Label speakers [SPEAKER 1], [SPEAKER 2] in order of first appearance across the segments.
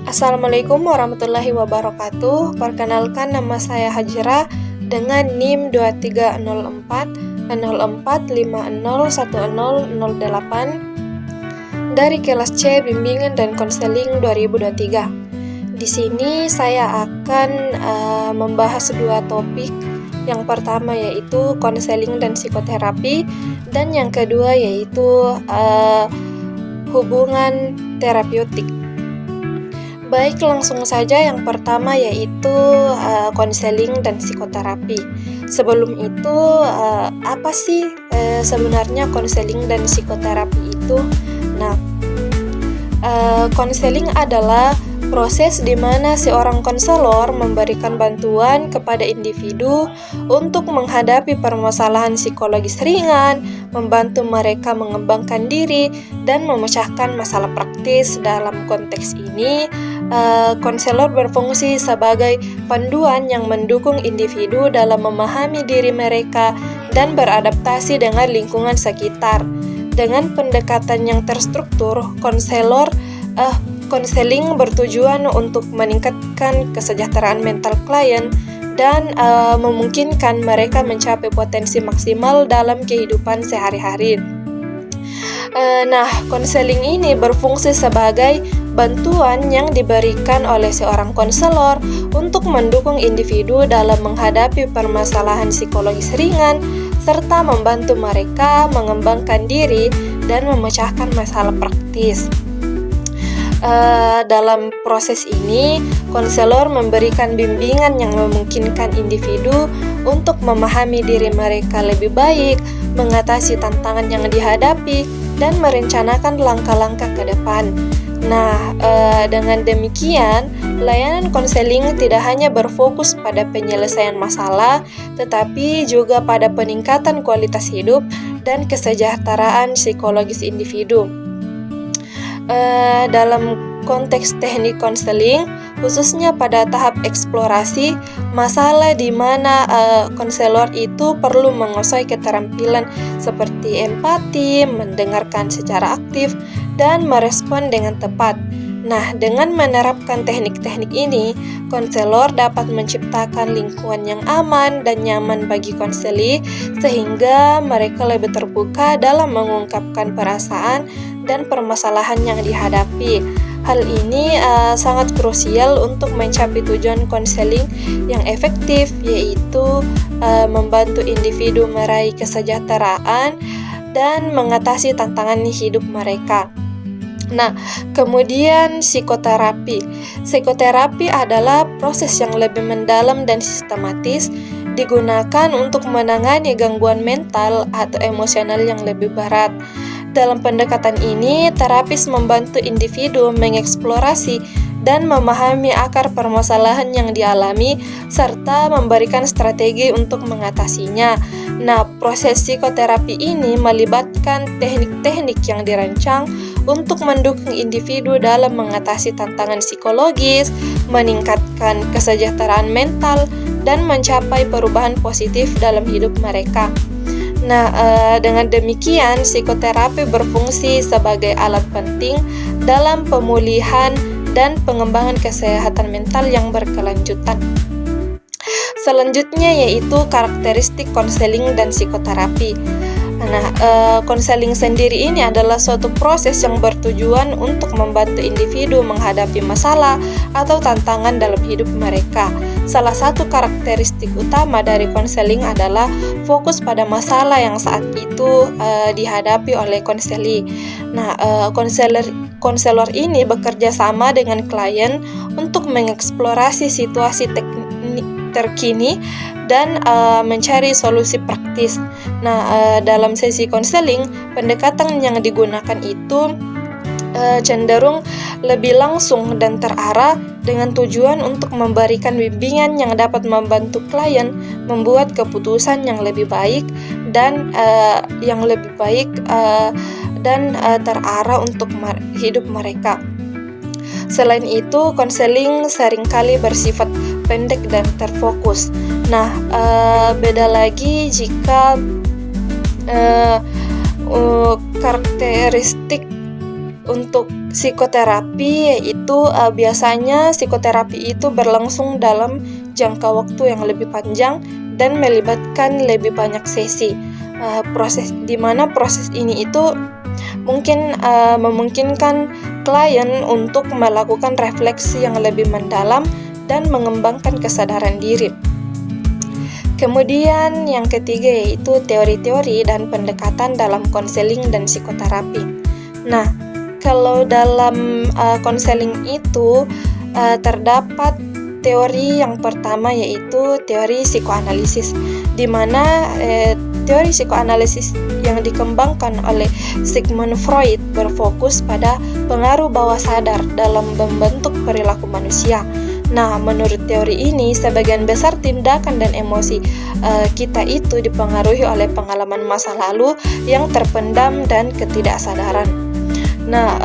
[SPEAKER 1] Assalamualaikum warahmatullahi wabarakatuh. Perkenalkan, nama saya Hajira dengan NIM 2304 04501008 dari kelas C Bimbingan dan Konseling 2023. Di sini saya akan membahas dua topik. Yang pertama yaitu konseling dan psikoterapi, dan yang kedua yaitu hubungan terapeutik. Baik, langsung saja. Yang pertama yaitu konseling dan psikoterapi. Sebelum itu, apa sih sebenarnya konseling dan psikoterapi itu? Nah, konseling adalah proses di mana seorang konselor memberikan bantuan kepada individu untuk menghadapi permasalahan psikologis ringan, membantu mereka mengembangkan diri, dan memecahkan masalah praktis. Dalam konteks ini, konselor berfungsi sebagai panduan yang mendukung individu dalam memahami diri mereka dan beradaptasi dengan lingkungan sekitar. Dengan pendekatan yang terstruktur, konseling bertujuan untuk meningkatkan kesejahteraan mental klien dan memungkinkan mereka mencapai potensi maksimal dalam kehidupan sehari-hari. Nah, konseling ini berfungsi sebagai bantuan yang diberikan oleh seorang konselor untuk mendukung individu dalam menghadapi permasalahan psikologis ringan serta membantu mereka mengembangkan diri dan memecahkan masalah praktis. Dalam proses ini, konselor memberikan bimbingan yang memungkinkan individu untuk memahami diri mereka lebih baik, mengatasi tantangan yang dihadapi, dan merencanakan langkah-langkah ke depan. Nah, dengan demikian, layanan konseling tidak hanya berfokus pada penyelesaian masalah, tetapi juga pada peningkatan kualitas hidup dan kesejahteraan psikologis individu. Dalam konteks teknik konseling, khususnya pada tahap eksplorasi masalah di mana konselor itu perlu menguasai keterampilan seperti empati, mendengarkan secara aktif, dan merespon dengan tepat. Nah, dengan menerapkan teknik-teknik ini, konselor dapat menciptakan lingkungan yang aman dan nyaman bagi konseli, sehingga mereka lebih terbuka dalam mengungkapkan perasaan dan permasalahan yang dihadapi. Hal ini sangat krusial untuk mencapai tujuan konseling yang efektif, yaitu membantu individu meraih kesejahteraan dan mengatasi tantangan hidup mereka. Nah, kemudian psikoterapi. Psikoterapi adalah proses yang lebih mendalam dan sistematis, digunakan untuk menangani gangguan mental atau emosional yang lebih berat. Dalam pendekatan ini, terapis membantu individu mengeksplorasi dan memahami akar permasalahan yang dialami, serta memberikan strategi untuk mengatasinya. Nah, proses psikoterapi ini melibatkan teknik-teknik yang dirancang untuk mendukung individu dalam mengatasi tantangan psikologis, meningkatkan kesejahteraan mental, dan mencapai perubahan positif dalam hidup mereka. Nah, dengan demikian, psikoterapi berfungsi sebagai alat penting dalam pemulihan dan pengembangan kesehatan mental yang berkelanjutan. Selanjutnya yaitu karakteristik konseling dan psikoterapi. Nah, konseling sendiri ini adalah suatu proses yang bertujuan untuk membantu individu menghadapi masalah atau tantangan dalam hidup mereka. Salah satu karakteristik utama dari konseling adalah fokus pada masalah yang saat itu dihadapi oleh konseli. Nah, konselor ini bekerja sama dengan klien untuk mengeksplorasi situasi terkini dan mencari solusi praktis. Nah, dalam sesi konseling, pendekatan yang digunakan itu cenderung lebih langsung dan terarah dengan tujuan untuk memberikan bimbingan yang dapat membantu klien membuat keputusan yang lebih baik dan terarah untuk hidup mereka. Selain itu, konseling seringkali bersifat pendek dan terfokus. Nah, beda lagi jika karakteristik Untuk psikoterapi yaitu biasanya psikoterapi itu berlangsung dalam jangka waktu yang lebih panjang dan melibatkan lebih banyak sesi. Di mana proses ini itu mungkin memungkinkan klien untuk melakukan refleksi yang lebih mendalam dan mengembangkan kesadaran diri. Kemudian yang ketiga yaitu teori-teori dan pendekatan dalam konseling dan psikoterapi. Nah, kalau dalam konseling itu terdapat teori yang pertama yaitu teori psikoanalisis, di mana teori psikoanalisis yang dikembangkan oleh Sigmund Freud berfokus pada pengaruh bawah sadar dalam membentuk perilaku manusia. Nah, menurut teori ini, sebagian besar tindakan dan emosi kita itu dipengaruhi oleh pengalaman masa lalu yang terpendam dan ketidaksadaran. Nah,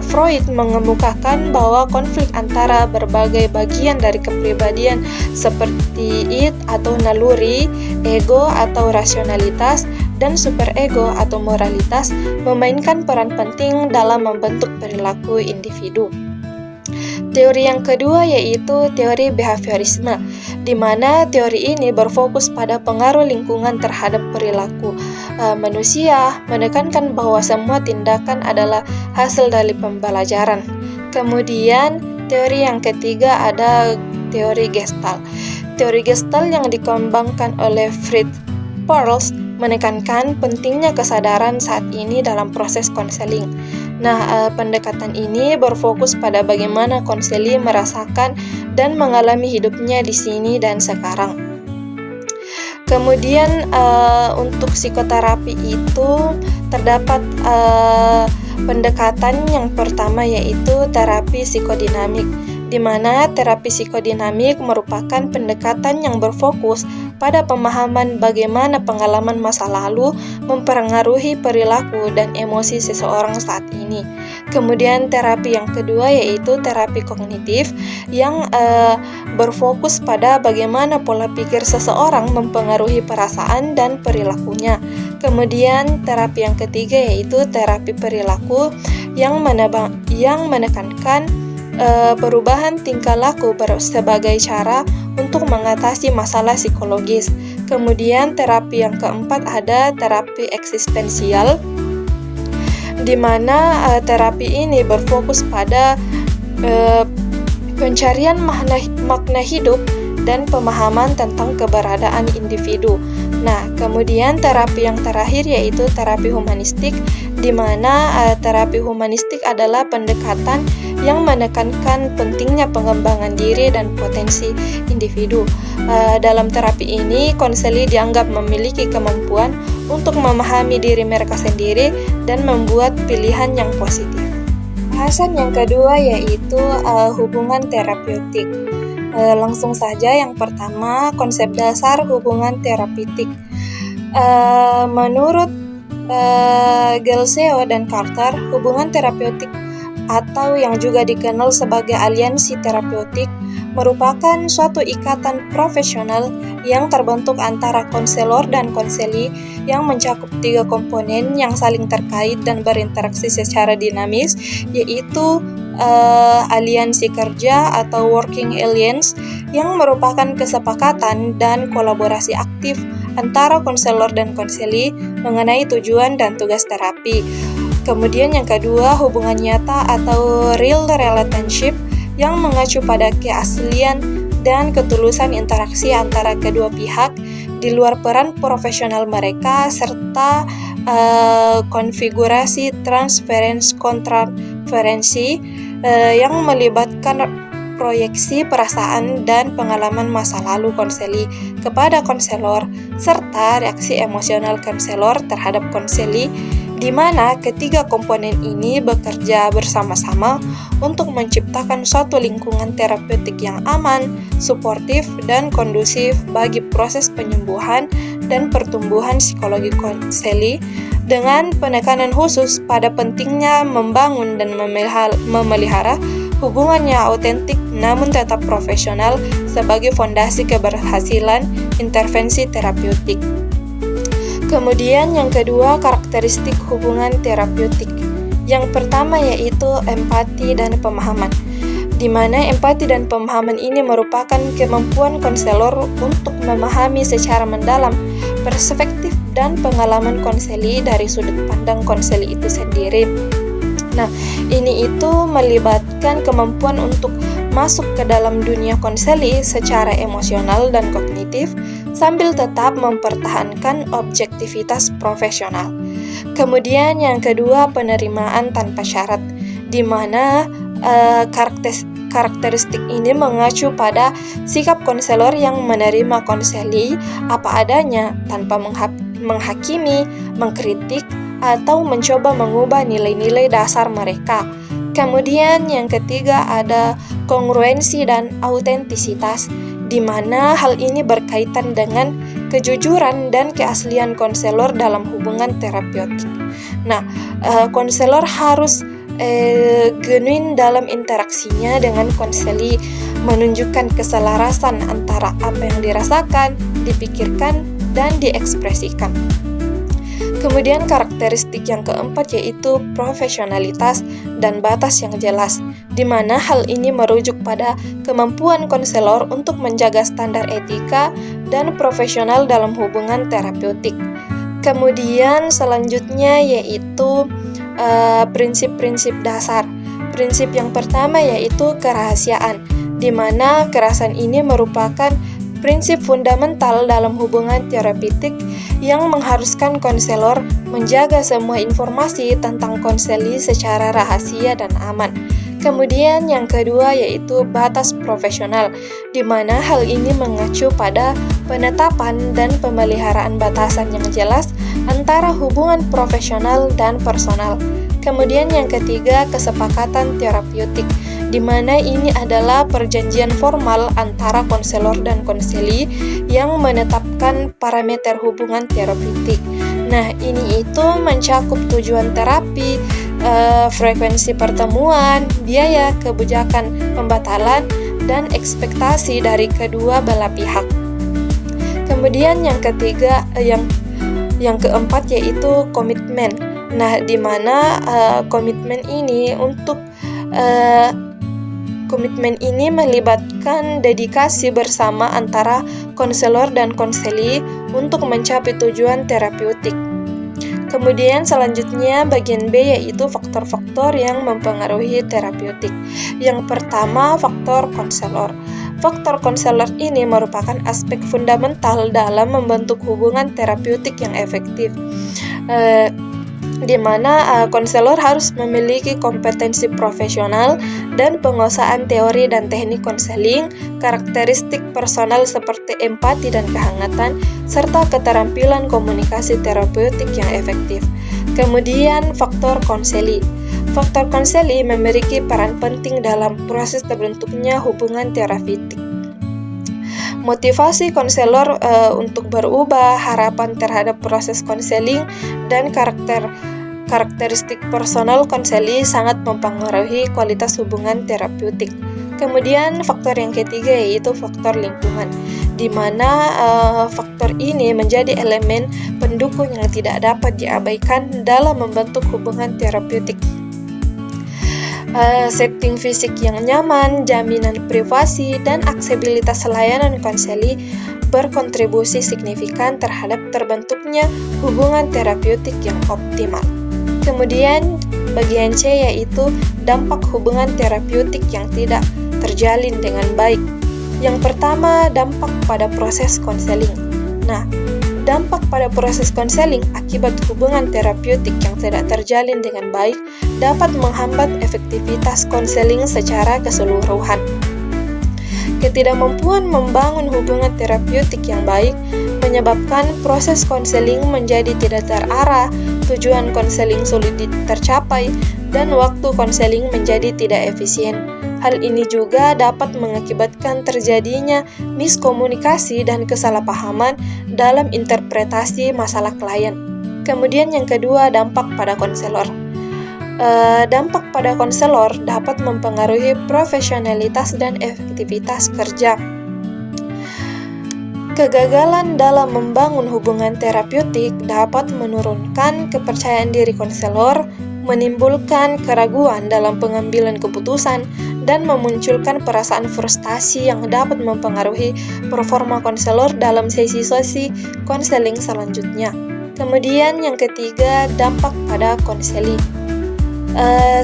[SPEAKER 1] Freud mengemukakan bahwa konflik antara berbagai bagian dari kepribadian seperti id atau naluri, ego atau rasionalitas, dan superego atau moralitas memainkan peran penting dalam membentuk perilaku individu. Teori yang kedua yaitu teori behaviorisme, di mana teori ini berfokus pada pengaruh lingkungan terhadap perilaku manusia, menekankan bahwa semua tindakan adalah hasil dari pembelajaran. Kemudian, teori yang ketiga ada teori Gestalt. Teori Gestalt yang dikembangkan oleh Fritz Perls menekankan pentingnya kesadaran saat ini dalam proses konseling. Nah, pendekatan ini berfokus pada bagaimana konseli merasakan dan mengalami hidupnya di sini dan sekarang. Kemudian untuk psikoterapi itu terdapat pendekatan yang pertama yaitu terapi psikodinamik, di mana terapi psikodinamik merupakan pendekatan yang berfokus pada pemahaman bagaimana pengalaman masa lalu mempengaruhi perilaku dan emosi seseorang saat ini. Kemudian terapi yang kedua yaitu terapi kognitif yang berfokus pada bagaimana pola pikir seseorang mempengaruhi perasaan dan perilakunya. Kemudian terapi yang ketiga yaitu terapi perilaku yang menekankan perubahan tingkah laku sebagai cara untuk mengatasi masalah psikologis. Kemudian terapi yang keempat ada terapi eksistensial, di mana terapi ini berfokus pada pencarian makna hidup dan pemahaman tentang keberadaan individu. Nah, kemudian terapi yang terakhir yaitu terapi humanistik, di mana terapi humanistik adalah pendekatan yang menekankan pentingnya pengembangan diri dan potensi individu. Dalam terapi ini, konseli dianggap memiliki kemampuan untuk memahami diri mereka sendiri dan membuat pilihan yang positif. Bahasan yang kedua yaitu hubungan terapeutik. Langsung saja yang pertama, konsep dasar hubungan terapeutik. Menurut Gelseo dan Carter, hubungan terapeutik atau yang juga dikenal sebagai aliansi terapeutik merupakan suatu ikatan profesional yang terbentuk antara konselor dan konseli yang mencakup 3 komponen yang saling terkait dan berinteraksi secara dinamis, yaitu aliansi kerja atau working alliance yang merupakan kesepakatan dan kolaborasi aktif antara konselor dan konseli mengenai tujuan dan tugas terapi. Kemudian yang kedua, hubungan nyata atau real relationship yang mengacu pada keaslian dan ketulusan interaksi antara kedua pihak di luar peran profesional mereka, serta konfigurasi transferensi kontraferensi yang melibatkan proyeksi perasaan dan pengalaman masa lalu konseli kepada konselor, serta reaksi emosional konselor terhadap konseli, di mana ketiga komponen ini bekerja bersama-sama untuk menciptakan suatu lingkungan terapeutik yang aman, suportif, dan kondusif bagi proses penyembuhan dan pertumbuhan psikologi konseli, dengan penekanan khusus pada pentingnya membangun dan memelihara hubungannya autentik namun tetap profesional sebagai fondasi keberhasilan intervensi terapeutik. Kemudian yang kedua, karakteristik hubungan terapeutik. Yang pertama yaitu empati dan pemahaman, di mana empati dan pemahaman ini merupakan kemampuan konselor untuk memahami secara mendalam perspektif dan pengalaman konseli dari sudut pandang konseli itu sendiri. Nah, ini itu melibatkan kemampuan untuk masuk ke dalam dunia konseli secara emosional dan kognitif sambil tetap mempertahankan objektivitas profesional. Kemudian yang kedua, penerimaan tanpa syarat, di mana karakteristik ini mengacu pada sikap konselor yang menerima konseli apa adanya tanpa menghakimi, mengkritik, atau mencoba mengubah nilai-nilai dasar mereka. Kemudian yang ketiga ada kongruensi dan autentisitas, di mana hal ini berkaitan dengan kejujuran dan keaslian konselor dalam hubungan terapeutik. Nah, konselor harus genuine dalam interaksinya dengan konseli, menunjukkan keselarasan antara apa yang dirasakan, dipikirkan, dan diekspresikan. Kemudian karakteristik yang keempat yaitu profesionalitas dan batas yang jelas, di mana hal ini merujuk pada kemampuan konselor untuk menjaga standar etika dan profesional dalam hubungan terapeutik. Kemudian selanjutnya yaitu prinsip-prinsip dasar. Prinsip yang pertama yaitu kerahasiaan, di mana kerahasiaan ini merupakan prinsip fundamental dalam hubungan terapeutik yang mengharuskan konselor menjaga semua informasi tentang konseli secara rahasia dan aman. Kemudian yang kedua yaitu batas profesional, di mana hal ini mengacu pada penetapan dan pemeliharaan batasan yang jelas antara hubungan profesional dan personal. Kemudian yang ketiga, kesepakatan terapeutik, di mana ini adalah perjanjian formal antara konselor dan konseli yang menetapkan parameter hubungan terapeutik. Nah, ini itu mencakup tujuan terapi, frekuensi pertemuan, biaya, kebijakan pembatalan, dan ekspektasi dari kedua belah pihak. Kemudian yang ketiga, yang keempat yaitu komitmen. Nah, di mana komitmen ini melibatkan dedikasi bersama antara konselor dan konseli untuk mencapai tujuan terapeutik. Kemudian selanjutnya bagian B yaitu faktor-faktor yang mempengaruhi terapeutik. Yang pertama, faktor konselor. Faktor konselor ini merupakan aspek fundamental dalam membentuk hubungan terapeutik yang efektif. Di mana konselor harus memiliki kompetensi profesional dan penguasaan teori dan teknik konseling, karakteristik personal seperti empati dan kehangatan, serta keterampilan komunikasi terapeutik yang efektif. Kemudian faktor konseli. Faktor konseli memiliki peran penting dalam proses terbentuknya hubungan terapeutik. Motivasi konselor untuk berubah, harapan terhadap proses konseling, dan karakteristik personal konseli sangat mempengaruhi kualitas hubungan terapeutik. Kemudian faktor yang ketiga yaitu faktor lingkungan, di mana faktor ini menjadi elemen pendukung yang tidak dapat diabaikan dalam membentuk hubungan terapeutik. Setting fisik yang nyaman, jaminan privasi, dan aksesibilitas layanan konseli berkontribusi signifikan terhadap terbentuknya hubungan terapeutik yang optimal. Kemudian bagian C yaitu dampak hubungan terapeutik yang tidak terjalin dengan baik. Yang pertama, dampak pada proses konseling. Nah, dampak pada proses konseling akibat hubungan terapeutik yang tidak terjalin dengan baik dapat menghambat efektivitas konseling secara keseluruhan. Ketidakmampuan membangun hubungan terapeutik yang baik menyebabkan proses konseling menjadi tidak terarah, tujuan konseling sulit tercapai, dan waktu konseling menjadi tidak efisien. Hal ini juga dapat mengakibatkan terjadinya miskomunikasi dan kesalahpahaman dalam interpretasi masalah klien. Kemudian yang kedua, dampak pada konselor. Dampak pada konselor dapat mempengaruhi profesionalitas dan efektivitas kerja. Kegagalan dalam membangun hubungan terapeutik dapat menurunkan kepercayaan diri konselor menimbulkan keraguan dalam pengambilan keputusan, dan memunculkan perasaan frustasi yang dapat mempengaruhi performa konselor dalam sesi-sesi konseling selanjutnya. Kemudian yang ketiga, dampak pada konseli.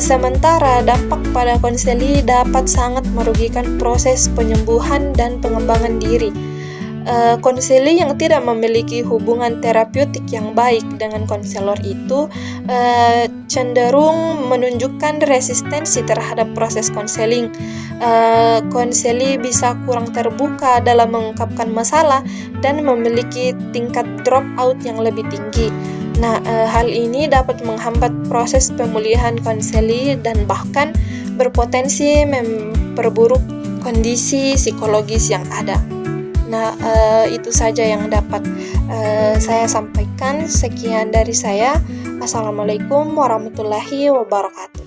[SPEAKER 1] Sementara dampak pada konseli dapat sangat merugikan proses penyembuhan dan pengembangan diri. Konseli yang tidak memiliki hubungan terapeutik yang baik dengan konselor itu cenderung menunjukkan resistensi terhadap proses konseling. Konseli bisa kurang terbuka dalam mengungkapkan masalah dan memiliki tingkat drop out yang lebih tinggi. Nah, hal ini dapat menghambat proses pemulihan konseli dan bahkan berpotensi memperburuk kondisi psikologis yang ada. Nah, itu saja yang dapat saya sampaikan. Sekian dari saya. Assalamualaikum warahmatullahi wabarakatuh.